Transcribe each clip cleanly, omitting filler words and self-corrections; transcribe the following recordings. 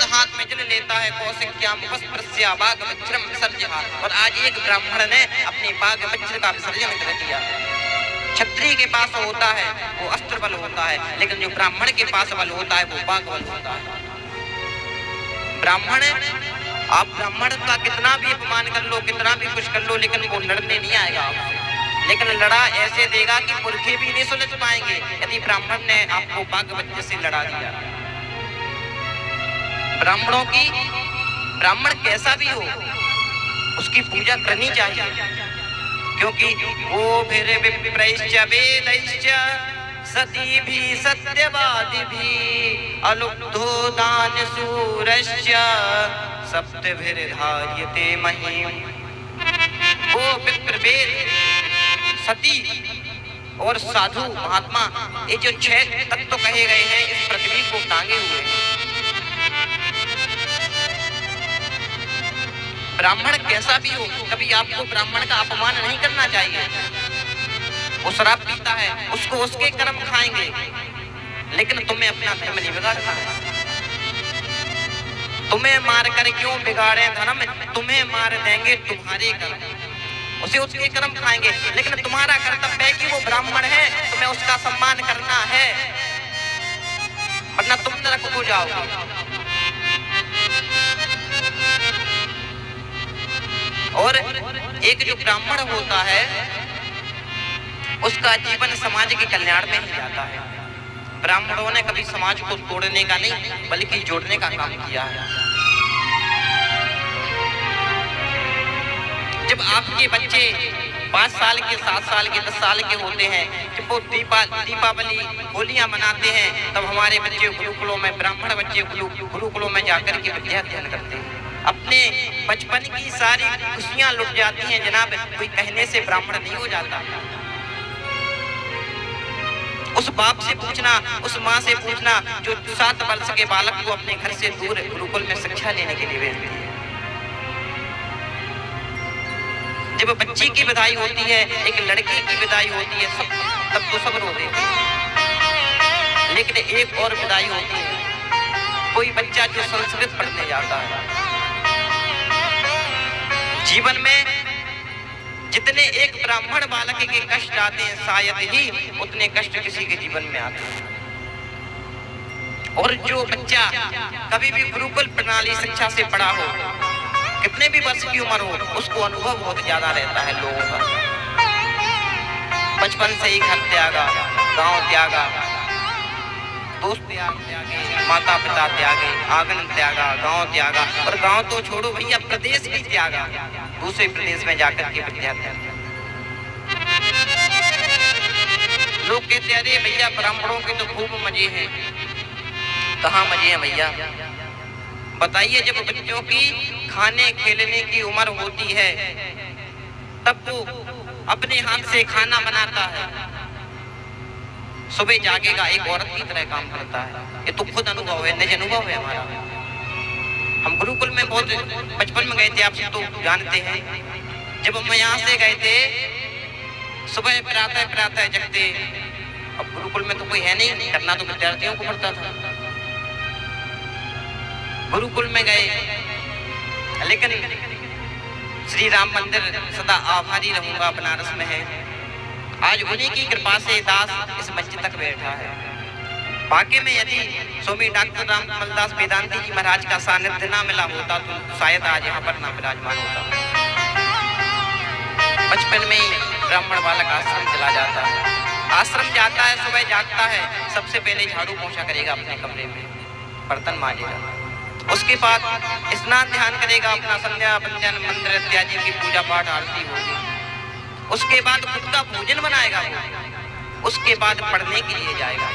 खुद हाथ में जल लेता है कौशिक्याम वस्त्रस्या बाग वज्रम विसर्जहा। और आज एक ब्राह्मण ने अपने बाग वज्र का विसर्जन कर दिया। क्षत्रिय के पास होता है वो अस्त्र बल होता है, लेकिन जो ब्राह्मण के पास बल होता है वो बाग बल होता है। ब्राह्मण, आप ब्राह्मण का कितना भी अपमान कर लो, कितना भी कुछ कर लो, लेकिन वो लड़ने नहीं आएगा आपसे। लेकिन लड़ा ऐसे देगा कि पुरखे भी नहीं सुलझ पाएंगे यदि ब्राह्मण ने आपको बाग वज्र से लड़ा दिया। ब्राह्मणों की, ब्राह्मण कैसा भी हो उसकी पूजा करनी चाहिए, क्योंकि वो फिर विप्रैश्च वेदैश्च सती भी सत्यवादी भी अलुब्धो दान सूरश्च सप्तभिर्धार्यते महिम। वो विप्र, वेद, सती और साधु महात्मा, ये जो 6 तत्व कहे गए हैं इस पृथ्वी को टांगे हुए हैं। ब्राह्मण कैसा भी हो, कभी आपको ब्राह्मण का अपमान नहीं करना चाहिए। वो शराब पीता है, उसको उसके कर्म खाएंगे, लेकिन तुम्हें अपना धर्म नहीं बिगाड़ना है। तुम्हें मार कर क्यों बिगाड़े धर्म, तुम्हें मार देंगे तुम्हारे कर्म, उसे उसके कर्म खाएंगे। लेकिन तुम्हारा कर्तव्य है कि वो ब्राह्मण है, तुम्हें उसका सम्मान करना है, वरना तुम नरक को जाओगे। और एक जो ब्राह्मण होता है उसका जीवन समाज के कल्याण में ही जाता है। ब्राह्मणों ने कभी समाज को तोड़ने का नहीं बल्कि जोड़ने का काम किया है। जब आपके बच्चे 5 साल के, 7 साल के, 10 साल के होते हैं, जब वो दीपावली होलियां मनाते हैं, तब हमारे बच्चे गुरुकुलों में, ब्राह्मण बच्चे गुरुकुलों में जाकर के विद्या अध्ययन करते हैं। अपने बचपन की सारी खुशियां लुट जाती हैं जनाब, कोई कहने से ब्राह्मण नहीं हो जाता। उस बाप से पूछना, उस माँ से पूछना जो 7 वर्ष के बालक को अपने घर से दूर गुरुकुल में शिक्षा लेने के लिए भेजती है। जब बच्ची की विदाई होती है, एक लड़की की विदाई होती है, तब तो सब रो देते हैं। लेकिन एक और विदाई होती है, कोई बच्चा जो संस्कृत पढ़ने जाता है। जीवन में जितने एक ब्राह्मण बालक के कष्ट आते हैं, शायद ही उतने कष्ट किसी के जीवन में आते हैं। और जो बच्चा कभी भी गुरुकुल प्रणाली शिक्षा से पढ़ा हो, कितने भी वर्ष की उम्र हो, उसको अनुभव बहुत ज्यादा रहता है लोगों का। बचपन से ही घर त्यागा, गांव त्यागा, दोस्त त्यागे, माता पिता त्यागे, आंगन त्यागा, गांव त्यागा, और गांव तो छोड़ो भैया, प्रदेश भी त्यागा, दूसरे प्रदेश में जाकर के विद्या त्यागा। लोग कहते अरे भैया ब्राह्मणों के तो खूब मजे हैं। कहाँ मजे हैं भैया, बताइए। जब बच्चों की खाने खेलने की उम्र होती है, तब वो अपने हाथ से खाना बनाता है, सुबह जागेगा, एक औरत की तरह काम करता है। ये तो खुद अनुभव है, निज अनुभव है हमारा। हम गुरुकुल में बहुत बचपन में गए थे, आप सब तो जानते हैं। जब हम यहाँ से गए थे, सुबह प्रातः जगते, अब गुरुकुल में तो कोई है नहीं, करना तो विद्यार्थियों को पड़ता था। गुरुकुल में गए, लेकिन श्री राम मंदिर सदा आभारी रहूंगा बनारस में है। आज उन्हीं की कृपा से दास इस मंच तक बैठा है। बाकी में यदि स्वामी डॉक्टर रामकमलदास वेदांती जी महाराज का सानिध्य ना मिला होता तो शायद आज यहाँ पर ना विराजमान होता। बचपन में ही ब्राह्मण बालक आश्रम चला जाता है, आश्रम जाता है, सुबह जागता है, सबसे पहले झाड़ू पोछा करेगा अपने कमरे में, बर्तन मांजेगा, उसके बाद स्नान ध्यान करेगा, अपना संध्या वंदन मंत्र इत्यादि की पूजा पाठ आरती होगी। उसके बाद खुद का भोजन बनाएगा, उसके बाद पढ़ने के लिए जाएगा।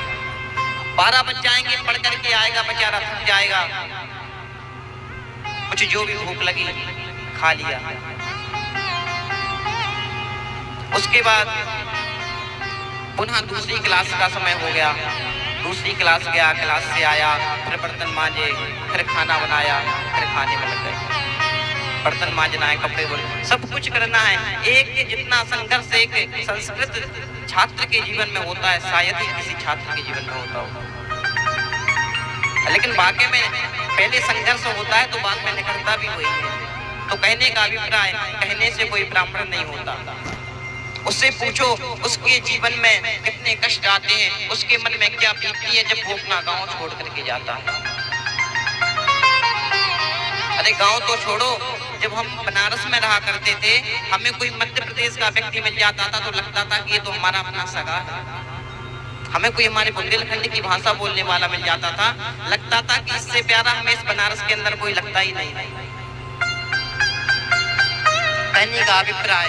12 बज जाएंगे, पढ़ करके आएगा, बेचारा थक जाएगा, कुछ जो भी भूख लगी खा लिया। उसके बाद पुनः दूसरी क्लास का समय हो गया, दूसरी क्लास गया, क्लास से आया, फिर बर्तन मांजे, फिर खाना बनाया, फिर खाने में लग गए। बर्तन मांजना है, कपड़े धोने, सब कुछ करना है। एक जितना संघर्ष एक संस्कृत छात्र के जीवन में होता है, शायद ही किसी छात्र के जीवन में होता हो। लेकिन वाकई में पहले संघर्ष होता है तो बाद में निकलता भी वही है। तो कहने का अभिप्राय, कहने से कोई ब्राह्मण नहीं होता। उससे पूछो उसके जीवन में कितने कष्ट आते हैं, उसके मन में क्या बीतती है जब वो अपना गांव छोड़ करके जाता है। अरे गांव तो छोड़ो, जब हम बनारस में रहा करते थे, हमें कोई मध्य प्रदेश का व्यक्ति मिल जाता था तो लगता था कि ये तो हमारा अपना सगा है। हमें कोई हमारे बुंदेलखंड की भाषा बोलने वाला मिल जाता था, लगता था कि इससे प्यारा हमें इस बनारस के अंदर कोई लगता ही नहीं। कहने का अभिप्राय,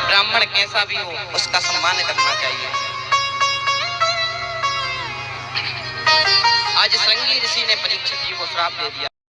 ब्राह्मण कैसा भी हो उसका सम्मान करना चाहिए। आज श्रृंगी ऋषि ने परीक्षित जी को श्राप दे दिया।